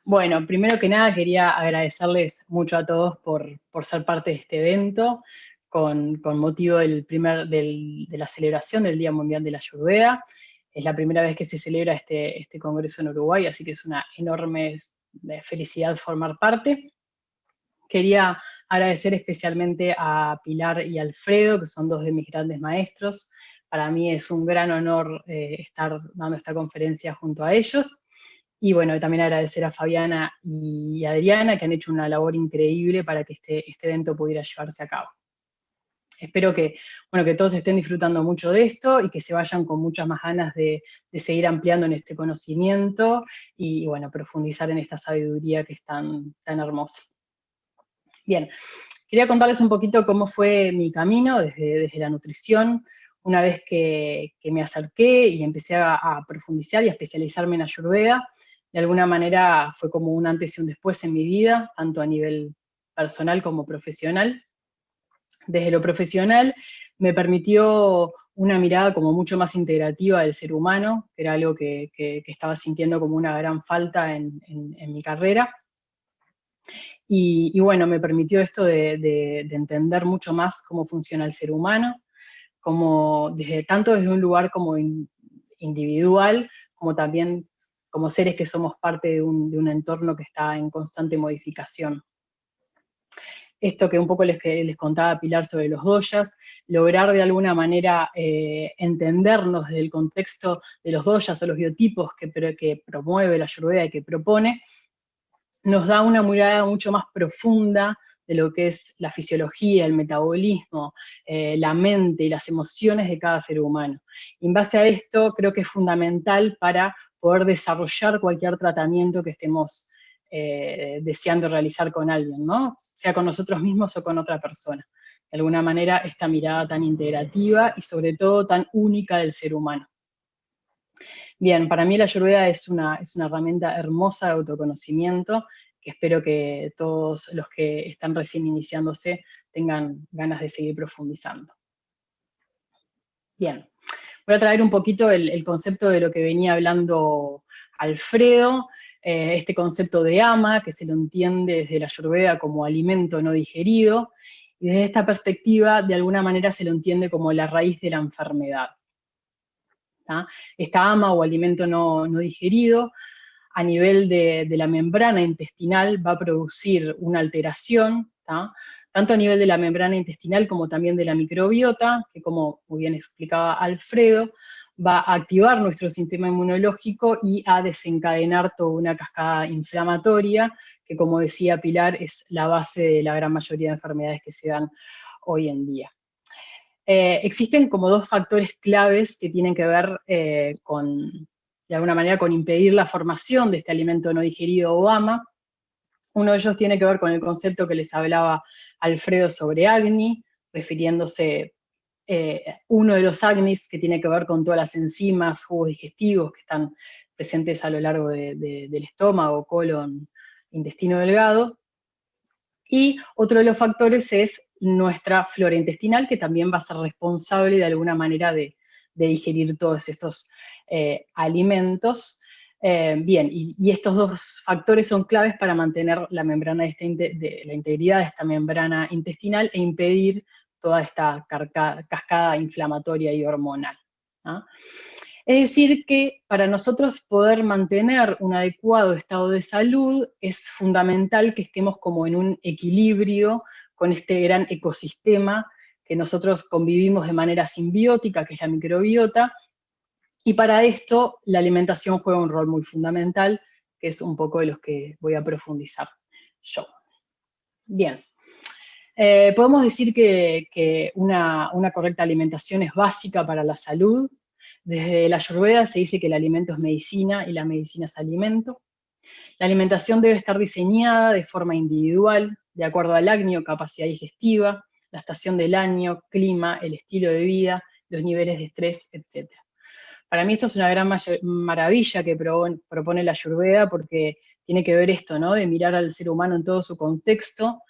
Bueno, primero que nada quería agradecerles mucho a todos por ser parte de este evento, con motivo de la celebración del Día Mundial de la Ayurveda. Es la primera vez que se celebra este congreso en Uruguay, así que es una enorme felicidad formar parte. Quería agradecer especialmente a Pilar y Alfredo, que son dos de mis grandes maestros. Para mí es un gran honor estar dando esta conferencia junto a ellos. Y bueno, también agradecer a Fabiana y Adriana, que han hecho una labor increíble para que este evento pudiera llevarse a cabo. Espero que todos estén disfrutando mucho de esto y que se vayan con muchas más ganas de seguir ampliando en este conocimiento y bueno, profundizar en esta sabiduría que es tan hermosa. Bien, quería contarles un poquito cómo fue mi camino desde la nutrición. Una vez que me acerqué y empecé a profundizar y a especializarme en Ayurveda, de alguna manera fue como un antes y un después en mi vida, tanto a nivel personal como profesional. Desde lo profesional me permitió una mirada como mucho más integrativa del ser humano, que era algo que estaba sintiendo como una gran falta en mi carrera. Y bueno, me permitió esto de entender mucho más cómo funciona el ser humano, tanto desde un lugar como individual, como también como seres que somos parte de un entorno que está en constante modificación. Esto que un poco les contaba Pilar sobre los doyas, lograr de alguna manera entendernos desde el contexto de los doyas o los biotipos que promueve la Ayurveda y que propone, nos da una mirada mucho más profunda de lo que es la fisiología, el metabolismo, la mente y las emociones de cada ser humano. Y en base a esto creo que es fundamental para poder desarrollar cualquier tratamiento que estemos deseando realizar con alguien, ¿no? Sea con nosotros mismos o con otra persona. De alguna manera, esta mirada tan integrativa y sobre todo tan única del ser humano. Bien, para mí la Ayurveda es una herramienta hermosa de autoconocimiento que espero que todos los que están recién iniciándose tengan ganas de seguir profundizando. Bien, voy a traer un poquito el concepto de lo que venía hablando Alfredo, este concepto de ama, que se lo entiende desde la Ayurveda como alimento no digerido, y desde esta perspectiva, de alguna manera, se lo entiende como la raíz de la enfermedad. Esta ama o alimento no digerido, a nivel de la membrana intestinal, va a producir una alteración, tanto a nivel de la membrana intestinal como también de la microbiota, que como muy bien explicaba Alfredo, va a activar nuestro sistema inmunológico y a desencadenar toda una cascada inflamatoria, que como decía Pilar, es la base de la gran mayoría de enfermedades que se dan hoy en día. Existen como dos factores claves que tienen que ver de alguna manera, con impedir la formación de este alimento no digerido o AMA. Uno de ellos tiene que ver con el concepto que les hablaba Alfredo sobre Agni, refiriéndose uno de los Agnis que tiene que ver con todas las enzimas, jugos digestivos que están presentes a lo largo del estómago, colon, intestino delgado. Y otro de los factores es nuestra flora intestinal, que también va a ser responsable de alguna manera de digerir todos estos alimentos. Bien, y estos dos factores son claves para mantener la membrana la integridad de esta membrana intestinal e impedir toda esta cascada inflamatoria y hormonal, ¿no? Es decir, que para nosotros poder mantener un adecuado estado de salud es fundamental que estemos como en un equilibrio con este gran ecosistema que nosotros convivimos de manera simbiótica, que es la microbiota, y para esto la alimentación juega un rol muy fundamental, que es un poco de los que voy a profundizar yo. Bien. Podemos decir que una correcta alimentación es básica para la salud. Desde la Ayurveda se dice que el alimento es medicina y la medicina es alimento. La alimentación debe estar diseñada de forma individual, de acuerdo al agni o capacidad digestiva, la estación del año, clima, el estilo de vida, los niveles de estrés, etc. Para mí esto es una gran maravilla que propone la Ayurveda, porque tiene que ver esto, ¿no? De mirar al ser humano en todo su contexto,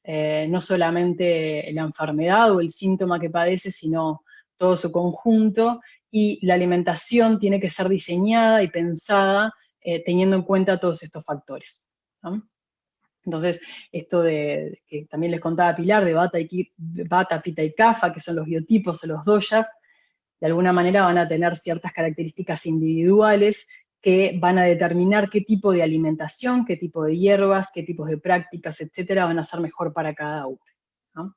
no solamente la enfermedad o el síntoma que padece, sino todo su conjunto, y la alimentación tiene que ser diseñada y pensada teniendo en cuenta todos estos factores. ¿no? Entonces, esto que también les contaba Pilar, de Vata, Pitta y Kapha, que son los biotipos o los doyas, de alguna manera van a tener ciertas características individuales que van a determinar qué tipo de alimentación, qué tipo de hierbas, qué tipos de prácticas, etcétera, van a ser mejor para cada uno, ¿no?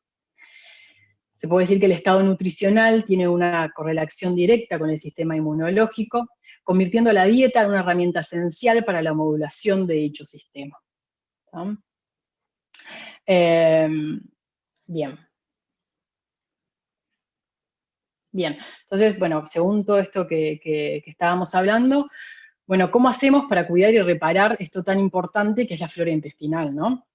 Se puede decir que el estado nutricional tiene una correlación directa con el sistema inmunológico, convirtiendo la dieta en una herramienta esencial para la modulación de dicho sistema, ¿no? Bien. Bien, entonces, bueno, según todo esto que estábamos hablando, bueno, ¿cómo hacemos para cuidar y reparar esto tan importante que es la flora intestinal, ¿no?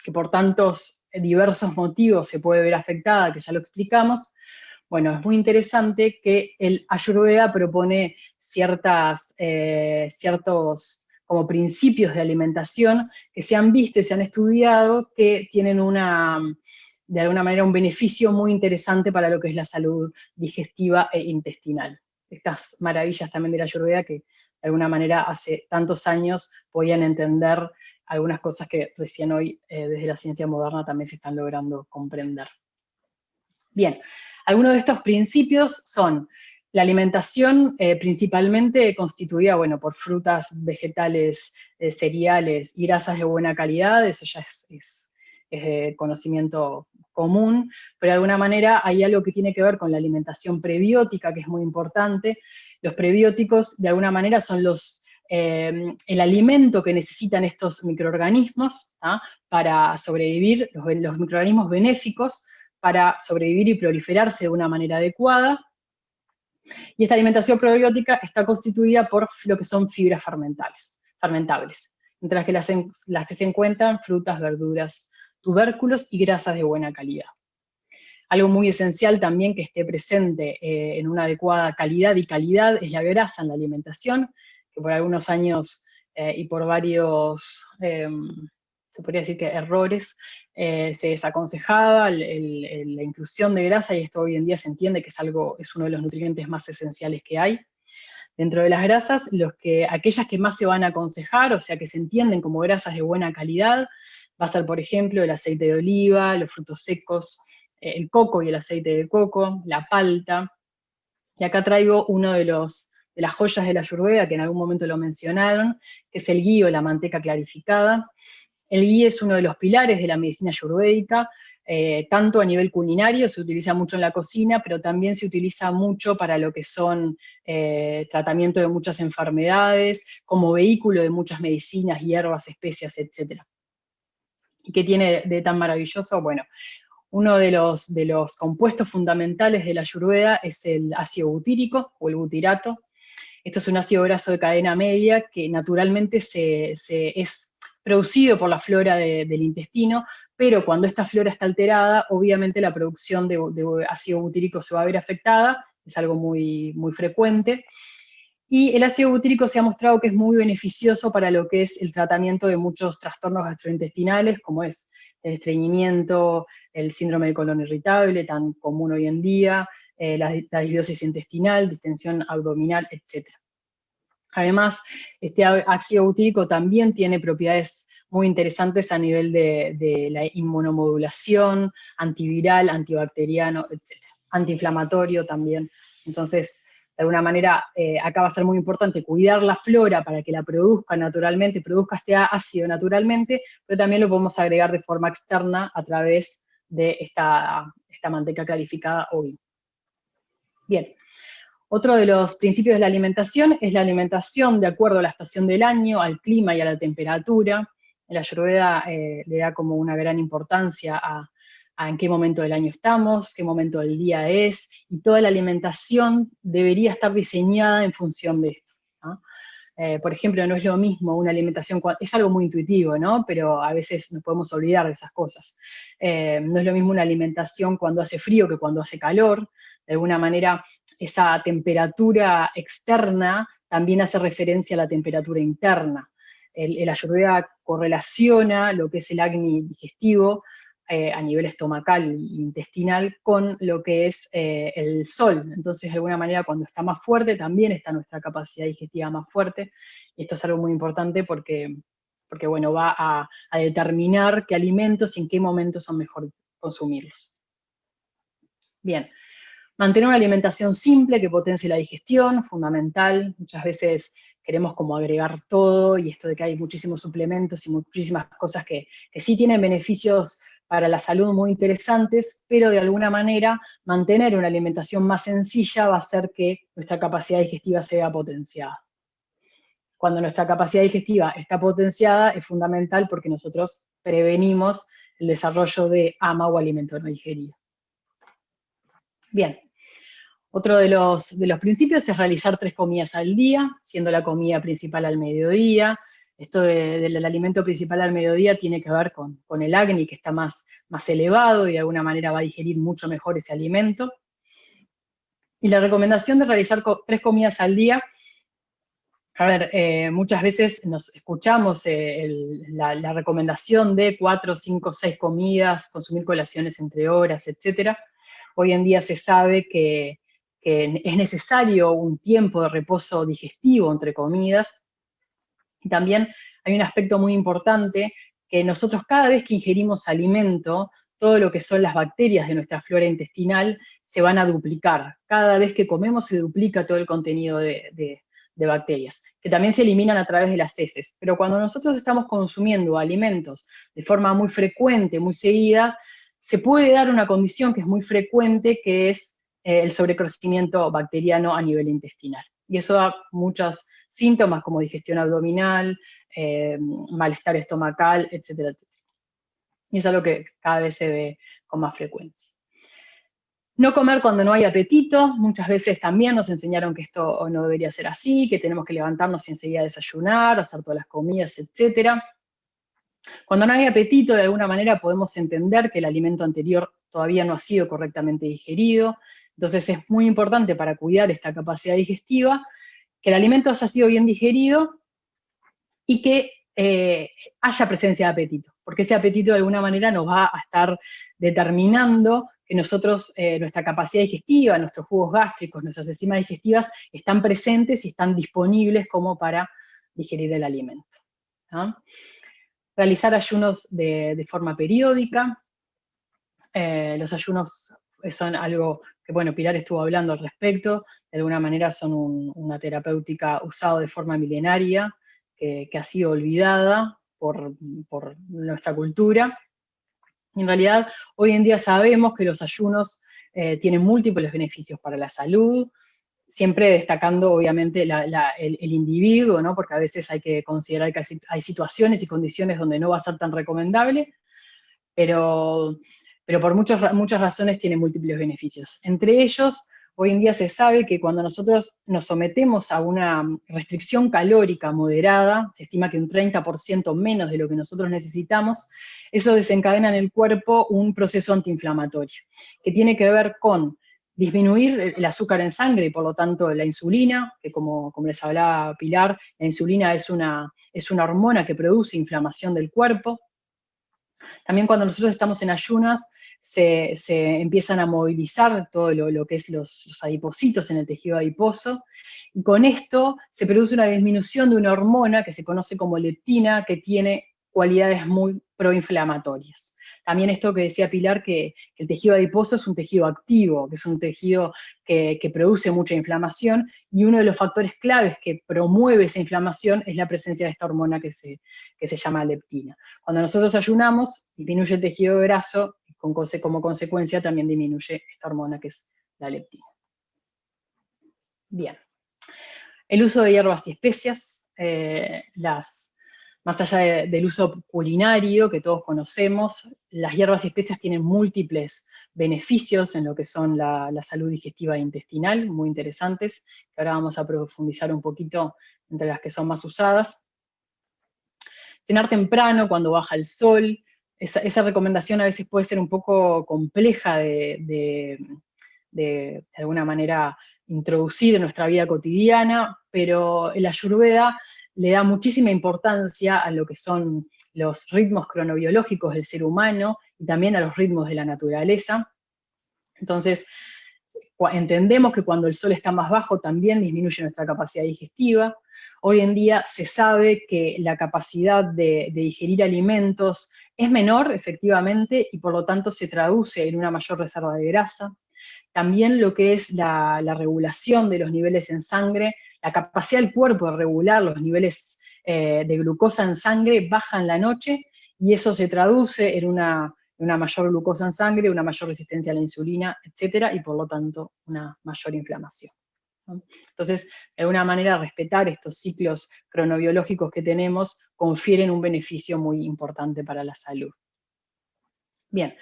Que por tantos diversos motivos se puede ver afectada, que ya lo explicamos. Bueno, es muy interesante que el Ayurveda propone ciertos como principios de alimentación que se han visto y se han estudiado que tienen de alguna manera un beneficio muy interesante para lo que es la salud digestiva e intestinal. Estas maravillas también de la Ayurveda que de alguna manera hace tantos años podían entender algunas cosas que recién hoy desde la ciencia moderna también se están logrando comprender. Bien, algunos de estos principios son la alimentación principalmente constituida, bueno, por frutas, vegetales, cereales y grasas de buena calidad, eso ya es conocimiento común, pero de alguna manera hay algo que tiene que ver con la alimentación prebiótica, que es muy importante. Los prebióticos, de alguna manera, son el alimento que necesitan estos microorganismos, ¿tá?, para sobrevivir, los microorganismos benéficos, para sobrevivir y proliferarse de una manera adecuada. Y esta alimentación probiótica está constituida por lo que son fibras fermentables, entre las que se encuentran frutas, verduras, tubérculos y grasas de buena calidad. Algo muy esencial también que esté presente en una adecuada calidad es la grasa en la alimentación, que por algunos años y por varios, se podría decir que errores, se desaconsejaba la inclusión de grasa, y esto hoy en día se entiende que es uno de los nutrientes más esenciales que hay. Dentro de las grasas, aquellas que más se van a aconsejar, o sea, que se entienden como grasas de buena calidad, va a ser, por ejemplo, el aceite de oliva, los frutos secos, el coco y el aceite de coco, la palta. Y acá traigo uno de las joyas de la Ayurveda, que en algún momento lo mencionaron, que es el ghee o la manteca clarificada. El ghee es uno de los pilares de la medicina ayurvédica, tanto a nivel culinario, se utiliza mucho en la cocina, pero también se utiliza mucho para lo que son tratamiento de muchas enfermedades, como vehículo de muchas medicinas, hierbas, especias, etc. ¿Y qué tiene de tan maravilloso? Bueno, uno de los compuestos fundamentales de la Ayurveda es el ácido butírico o el butirato. Esto es un ácido graso de cadena media que naturalmente es producido por la flora del intestino, pero cuando esta flora está alterada, obviamente la producción de ácido butírico se va a ver afectada, es algo muy, muy frecuente. Y el ácido butírico se ha mostrado que es muy beneficioso para lo que es el tratamiento de muchos trastornos gastrointestinales, como es el estreñimiento, el síndrome de colon irritable, tan común hoy en día, la disbiosis intestinal, distensión abdominal, etc. Además, este ácido butírico también tiene propiedades muy interesantes a nivel de la inmunomodulación, antiviral, antibacteriano, etc. Antiinflamatorio también. Entonces, de alguna manera, acá va a ser muy importante cuidar la flora para que la produzca naturalmente, produzca este ácido naturalmente, pero también lo podemos agregar de forma externa a través de esta manteca clarificada o ghee. Bien. Otro de los principios de la alimentación es la alimentación de acuerdo a la estación del año, al clima y a la temperatura. La Ayurveda le da como una gran importancia a en qué momento del año estamos, qué momento del día es, y toda la alimentación debería estar diseñada en función de esto, ¿no? Por ejemplo, no es lo mismo una alimentación, es algo muy intuitivo, ¿no? Pero a veces nos podemos olvidar de esas cosas. No es lo mismo una alimentación cuando hace frío que cuando hace calor. De alguna manera, esa temperatura externa también hace referencia a la temperatura interna. El Ayurveda correlaciona lo que es el Agni digestivo a nivel estomacal e intestinal con lo que es el sol. Entonces, de alguna manera, cuando está más fuerte, también está nuestra capacidad digestiva más fuerte. Y esto es algo muy importante porque porque bueno, va a determinar qué alimentos y en qué momentos son mejor consumirlos. Bien, mantener una alimentación simple que potencie la digestión, fundamental. Muchas veces queremos como agregar todo, y esto de que hay muchísimos suplementos y muchísimas cosas que sí tienen beneficios para la salud muy interesantes, pero de alguna manera mantener una alimentación más sencilla va a hacer que nuestra capacidad digestiva sea potenciada. Cuando nuestra capacidad digestiva está potenciada es fundamental porque nosotros prevenimos el desarrollo de AMA o alimento no digerido. Bien, otro de los principios es realizar 3 comidas al día, siendo la comida principal al mediodía. Esto del alimento principal al mediodía tiene que ver con el acné, que está más elevado y de alguna manera va a digerir mucho mejor ese alimento. Y la recomendación de realizar 3 comidas al día, a ver, muchas veces nos escuchamos la recomendación de 4, 5, 6 comidas, consumir colaciones entre horas, etc. Hoy en día se sabe que es necesario un tiempo de reposo digestivo entre comidas. Y también hay un aspecto muy importante, que nosotros cada vez que ingerimos alimento, todo lo que son las bacterias de nuestra flora intestinal se van a duplicar. Cada vez que comemos se duplica todo el contenido de bacterias, que también se eliminan a través de las heces. Pero cuando nosotros estamos consumiendo alimentos de forma muy frecuente, muy seguida, se puede dar una condición que es muy frecuente, que es el sobrecrecimiento bacteriano a nivel intestinal. Y eso da muchos síntomas como digestión abdominal, malestar estomacal, etcétera, etcétera. Y es algo que cada vez se ve con más frecuencia. No comer cuando no hay apetito. Muchas veces también nos enseñaron que esto no debería ser así, que tenemos que levantarnos y enseguida desayunar, hacer todas las comidas, etcétera. Cuando no hay apetito, de alguna manera podemos entender que el alimento anterior todavía no ha sido correctamente digerido. Entonces es muy importante para cuidar esta capacidad digestiva que el alimento haya sido bien digerido y que haya presencia de apetito, porque ese apetito de alguna manera nos va a estar determinando que nosotros, nuestra capacidad digestiva, nuestros jugos gástricos, nuestras enzimas digestivas están presentes y están disponibles como para digerir el alimento, ¿no? Realizar ayunos de forma periódica. Los ayunos son algo que, bueno, Pilar estuvo hablando al respecto, de alguna manera son una terapéutica usada de forma milenaria, que ha sido olvidada por nuestra cultura. En realidad, hoy en día sabemos que los ayunos tienen múltiples beneficios para la salud, siempre destacando obviamente el individuo, ¿no? Porque a veces hay que considerar que hay situaciones y condiciones donde no va a ser tan recomendable, pero por muchas razones tiene múltiples beneficios. Entre ellos, hoy en día se sabe que cuando nosotros nos sometemos a una restricción calórica moderada, se estima que un 30% menos de lo que nosotros necesitamos, eso desencadena en el cuerpo un proceso antiinflamatorio, que tiene que ver con disminuir el azúcar en sangre y por lo tanto la insulina, que como les hablaba Pilar, la insulina es una hormona que produce inflamación del cuerpo. También cuando nosotros estamos en ayunas, se empiezan a movilizar todo lo que es los adipocitos en el tejido adiposo, y con esto se produce una disminución de una hormona que se conoce como leptina, que tiene cualidades muy proinflamatorias. También esto que decía Pilar, que el tejido adiposo es un tejido activo, que es un tejido que produce mucha inflamación, y uno de los factores claves que promueve esa inflamación es la presencia de esta hormona que se llama leptina. Cuando nosotros ayunamos, disminuye el tejido graso, y como consecuencia también disminuye esta hormona que es la leptina. Bien. El uso de hierbas y especias, más allá del uso culinario que todos conocemos, las hierbas y especias tienen múltiples beneficios en lo que son la salud digestiva e intestinal, muy interesantes, que ahora vamos a profundizar un poquito entre las que son más usadas. Cenar temprano cuando baja el sol, esa recomendación a veces puede ser un poco compleja de alguna manera introducir en nuestra vida cotidiana, pero el Ayurveda le da muchísima importancia a lo que son los ritmos cronobiológicos del ser humano y también a los ritmos de la naturaleza. Entonces, entendemos que cuando el sol está más bajo también disminuye nuestra capacidad digestiva. Hoy en día se sabe que la capacidad de digerir alimentos es menor, efectivamente, y por lo tanto se traduce en una mayor reserva de grasa. También lo que es la regulación de los niveles en sangre, la capacidad del cuerpo de regular los niveles de glucosa en sangre baja en la noche, y eso se traduce en una mayor glucosa en sangre, una mayor resistencia a la insulina, etcétera, y por lo tanto una mayor inflamación, ¿no? Entonces, de alguna manera, respetar estos ciclos cronobiológicos que tenemos confieren un beneficio muy importante para la salud. Bien.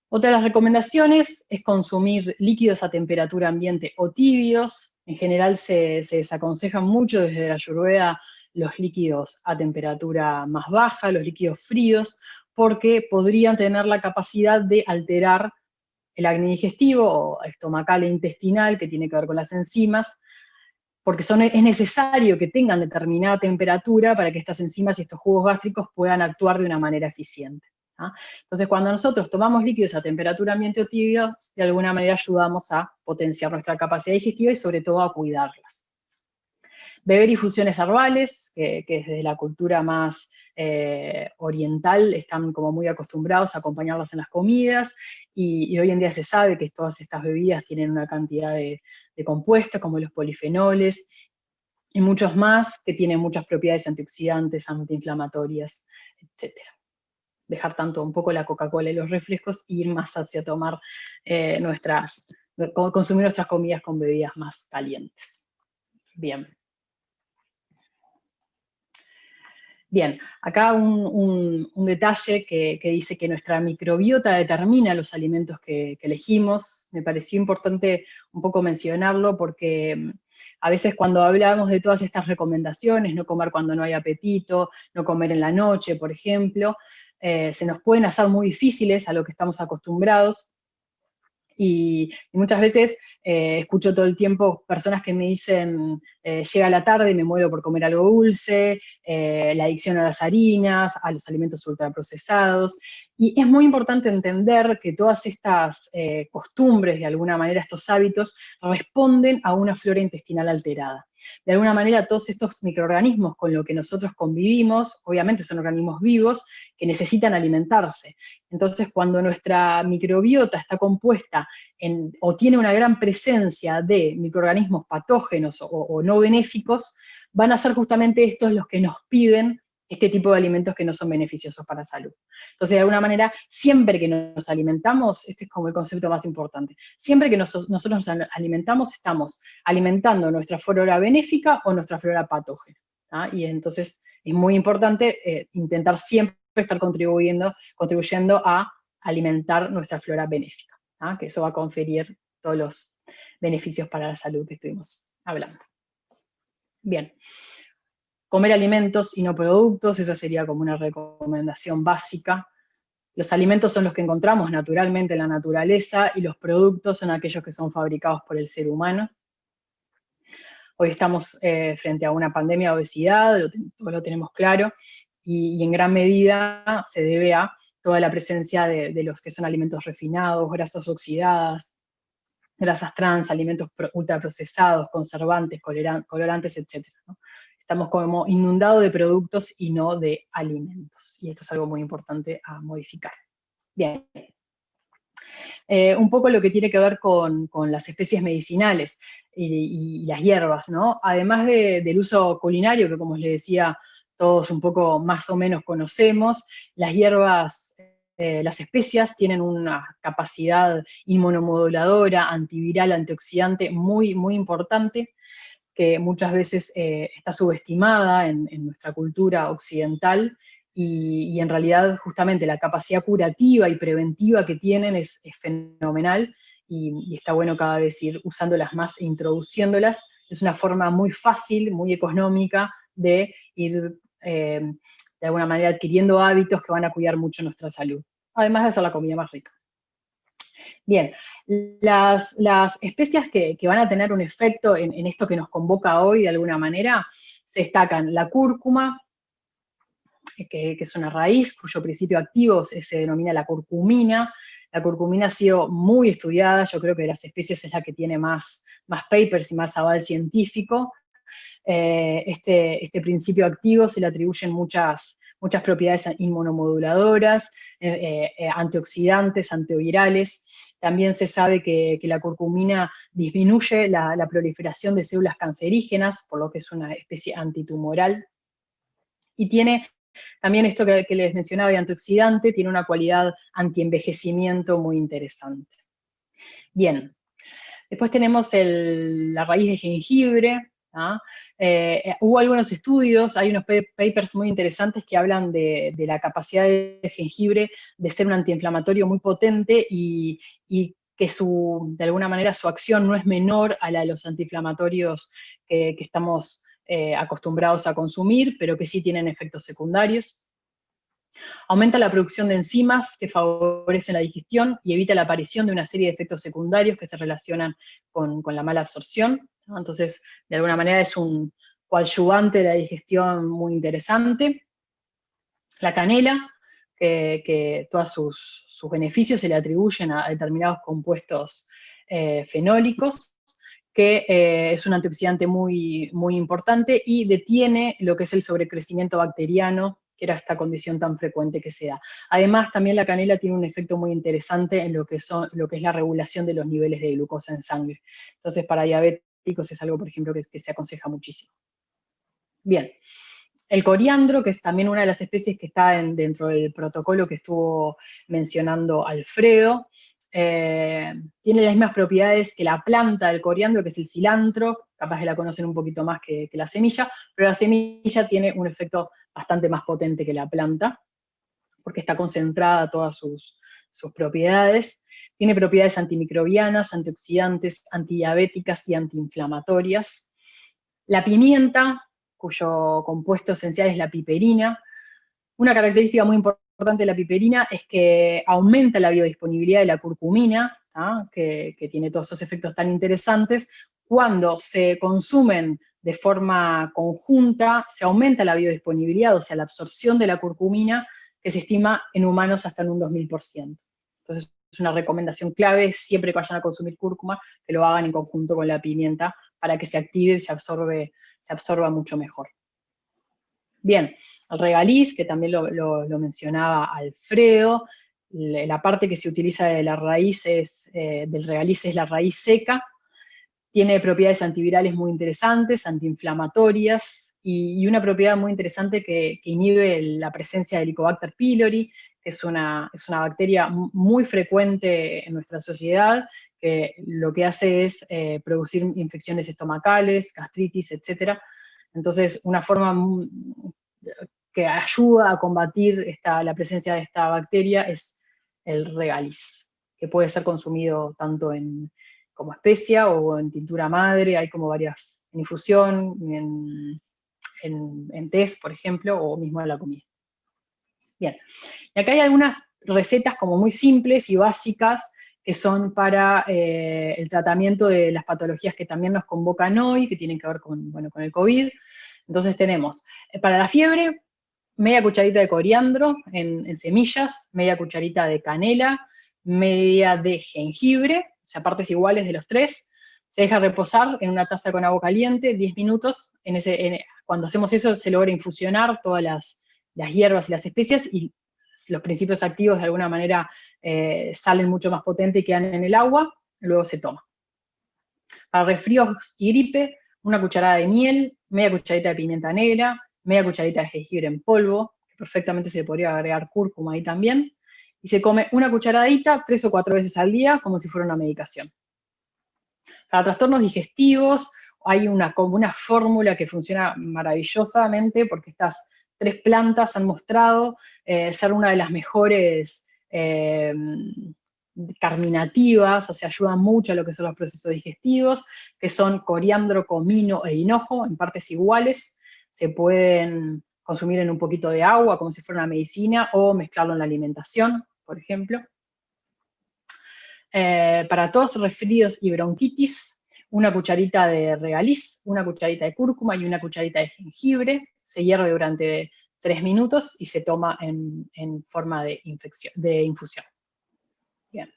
Otra de las recomendaciones es consumir líquidos a temperatura ambiente o tibios. En general se desaconsejan mucho desde la Ayurveda los líquidos a temperatura más baja, los líquidos fríos, porque podrían tener la capacidad de alterar el acné digestivo o estomacal e intestinal, que tiene que ver con las enzimas, porque es necesario que tengan determinada temperatura para que estas enzimas y estos jugos gástricos puedan actuar de una manera eficiente. Entonces, cuando nosotros tomamos líquidos a temperatura ambiente o tibios, de alguna manera ayudamos a potenciar nuestra capacidad digestiva y sobre todo a cuidarlas. Beber infusiones herbales, que desde la cultura más oriental están como muy acostumbrados a acompañarlas en las comidas, y hoy en día se sabe que todas estas bebidas tienen una cantidad de compuestos como los polifenoles y muchos más que tienen muchas propiedades antioxidantes, antiinflamatorias, etcétera. Dejar tanto un poco la Coca-Cola y los refrescos e ir más hacia tomar consumir nuestras comidas con bebidas más calientes. Bien. Bien, acá un detalle que dice que nuestra microbiota determina los alimentos que elegimos. Me pareció importante un poco mencionarlo porque a veces cuando hablamos de todas estas recomendaciones, no comer cuando no hay apetito, no comer en la noche, por ejemplo, se nos pueden hacer muy difíciles a lo que estamos acostumbrados, y muchas veces escucho todo el tiempo personas que me dicen, llega la tarde y me muero por comer algo dulce, la adicción a las harinas, a los alimentos ultraprocesados, y es muy importante entender que todas estas costumbres, de alguna manera, estos hábitos, responden a una flora intestinal alterada. De alguna manera, todos estos microorganismos con los que nosotros convivimos, obviamente son organismos vivos que necesitan alimentarse. Entonces, cuando nuestra microbiota está compuesta o tiene una gran presencia de microorganismos patógenos o no benéficos, van a ser justamente estos los que nos piden este tipo de alimentos que no son beneficiosos para la salud. Entonces, de alguna manera, siempre que nos alimentamos, este es como el concepto más importante, siempre que nosotros nos alimentamos, estamos alimentando nuestra flora benéfica o nuestra flora patógena, ¿tá? Y entonces es muy importante intentar siempre estar contribuyendo a alimentar nuestra flora benéfica, ¿tá? Que eso va a conferir todos los beneficios para la salud que estuvimos hablando. Bien. Comer alimentos y no productos, esa sería como una recomendación básica. Los alimentos son los que encontramos naturalmente en la naturaleza y los productos son aquellos que son fabricados por el ser humano. Hoy estamos frente a una pandemia de obesidad, lo tenemos claro, y en gran medida se debe a toda la presencia de los que son alimentos refinados, grasas oxidadas, grasas trans, alimentos ultraprocesados, conservantes, colorantes, etc., ¿no? Estamos como inundados de productos y no de alimentos. Y esto es algo muy importante a modificar. Bien. Un poco lo que tiene que ver con las especies medicinales y las hierbas, ¿no? Además del uso culinario, que como les decía, todos un poco más o menos conocemos, las hierbas, las especias tienen una capacidad inmunomoduladora, antiviral, antioxidante muy, muy importante, que muchas veces está subestimada en nuestra cultura occidental, y en realidad justamente la capacidad curativa y preventiva que tienen es fenomenal, y está bueno cada vez ir usándolas más e introduciéndolas. Es una forma muy fácil, muy económica de ir de alguna manera adquiriendo hábitos que van a cuidar mucho nuestra salud, además de hacer la comida más rica. Bien, las especias que van a tener un efecto en esto que nos convoca hoy de alguna manera, se destacan la cúrcuma, que es una raíz cuyo principio activo se denomina la curcumina. La curcumina ha sido muy estudiada, yo creo que de las especies es la que tiene más papers y más aval científico. este principio activo se le atribuyen muchas propiedades inmunomoduladoras, antioxidantes, antivirales. También se sabe que la curcumina disminuye la proliferación de células cancerígenas, por lo que es una especie antitumoral. Y tiene también esto que les mencionaba de antioxidante, tiene una cualidad antienvejecimiento muy interesante. Bien, después tenemos la raíz de jengibre. Hubo algunos estudios, hay unos papers muy interesantes que hablan de la capacidad de jengibre de ser un antiinflamatorio muy potente y que de alguna manera su acción no es menor a la de los antiinflamatorios que estamos acostumbrados a consumir, pero que sí tienen efectos secundarios. Aumenta la producción de enzimas que favorecen la digestión y evita la aparición de una serie de efectos secundarios que se relacionan con la mala absorción, ¿no? Entonces, de alguna manera es un coadyuvante de la digestión muy interesante. La canela, que todos sus beneficios se le atribuyen a determinados compuestos fenólicos, que es un antioxidante muy, muy importante y detiene lo que es el sobrecrecimiento bacteriano, que era esta condición tan frecuente que se da. Además, también la canela tiene un efecto muy interesante en lo que es la regulación de los niveles de glucosa en sangre. Entonces, para diabéticos es algo, por ejemplo, que se aconseja muchísimo. Bien, el coriandro, que es también una de las especies que está dentro del protocolo que estuvo mencionando Alfredo, tiene las mismas propiedades que la planta del coriandro, que es el cilantro, capaz que la conocen un poquito más que la semilla, pero la semilla tiene un efecto bastante más potente que la planta, porque está concentrada todas sus propiedades. Tiene propiedades antimicrobianas, antioxidantes, antidiabéticas y antiinflamatorias. La pimienta, cuyo compuesto esencial es la piperina. Una característica muy importante de la piperina es que aumenta la biodisponibilidad de la curcumina, que tiene todos esos efectos tan interesantes. Cuando se consumen de forma conjunta, se aumenta la biodisponibilidad, o sea, la absorción de la curcumina, que se estima en humanos hasta en un 2000%. Entonces, es una recomendación clave, siempre que vayan a consumir cúrcuma, que lo hagan en conjunto con la pimienta, para que se active y se absorba mucho mejor. Bien, el regaliz, que también lo mencionaba Alfredo, la parte que se utiliza de la raíz del regaliz es la raíz seca, tiene propiedades antivirales muy interesantes, antiinflamatorias, y una propiedad muy interesante que inhibe la presencia de Helicobacter pylori, que es una bacteria muy frecuente en nuestra sociedad, que lo que hace es producir infecciones estomacales, gastritis, etc. Entonces, una forma que ayuda a combatir la presencia de esta bacteria es el regaliz, que puede ser consumido tanto como especia o en tintura madre, hay como varias, en infusión, en tés, por ejemplo, o mismo en la comida. Bien, y acá hay algunas recetas como muy simples y básicas que son para el tratamiento de las patologías que también nos convocan hoy, que tienen que ver con el COVID. Entonces tenemos, para la fiebre, media cucharita de coriandro en semillas, media cucharita de canela, media de jengibre, o sea, partes iguales de los tres. Se deja reposar en una taza con agua caliente 10 minutos. Cuando hacemos eso se logra infusionar todas las hierbas y las especias y los principios activos de alguna manera salen mucho más potentes y quedan en el agua, luego se toma. Para resfríos y gripe, una cucharada de miel, media cucharita de pimienta negra, media cucharita de jengibre en polvo, que perfectamente se le podría agregar cúrcuma ahí también, y se come una cucharadita 3 o 4 veces al día como si fuera una medicación. Para trastornos digestivos hay como una fórmula que funciona maravillosamente porque estas 3 plantas han mostrado ser una de las mejores carminativas, o sea, ayudan mucho a lo que son los procesos digestivos, que son coriandro, comino e hinojo en partes iguales. Se pueden consumir en un poquito de agua como si fuera una medicina o mezclarlo en la alimentación, por ejemplo. Para tos, resfríos y bronquitis, una cucharita de regaliz, una cucharita de cúrcuma y una cucharita de jengibre. Se hierve durante 3 minutos y se toma en forma de infusión. Bien.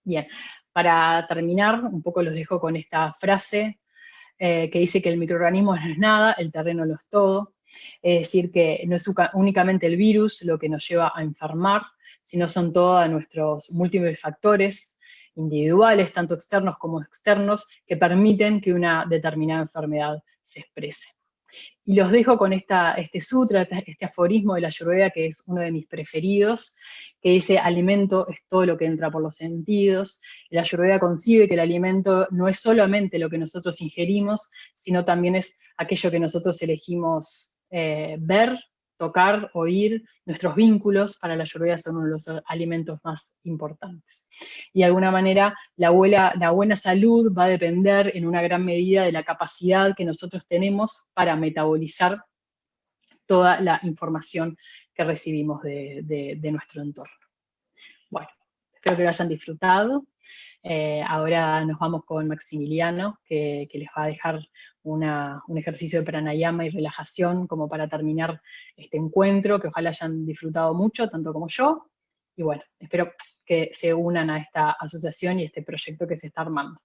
Bien. para terminar, un poco los dejo con esta frase que dice que el microorganismo no es nada, el terreno lo es todo. Es decir, que no es únicamente el virus lo que nos lleva a enfermar, sino son todos nuestros múltiples factores individuales, tanto externos como externos, que permiten que una determinada enfermedad se exprese. Y los dejo con este sutra, este aforismo de la Ayurveda, que es uno de mis preferidos, que dice: alimento es todo lo que entra por los sentidos. La Ayurveda concibe que el alimento no es solamente lo que nosotros ingerimos, sino también es aquello que nosotros elegimos ver, tocar, oír. Nuestros vínculos para la Ayurveda son uno de los alimentos más importantes. Y de alguna manera la buena salud va a depender en una gran medida de la capacidad que nosotros tenemos para metabolizar toda la información que recibimos de nuestro entorno. Bueno, espero que lo hayan disfrutado. Ahora nos vamos con Maximiliano, que les va a dejar un ejercicio de pranayama y relajación como para terminar este encuentro, que ojalá hayan disfrutado mucho, tanto como yo. Y bueno, espero que se unan a esta asociación y este proyecto que se está armando.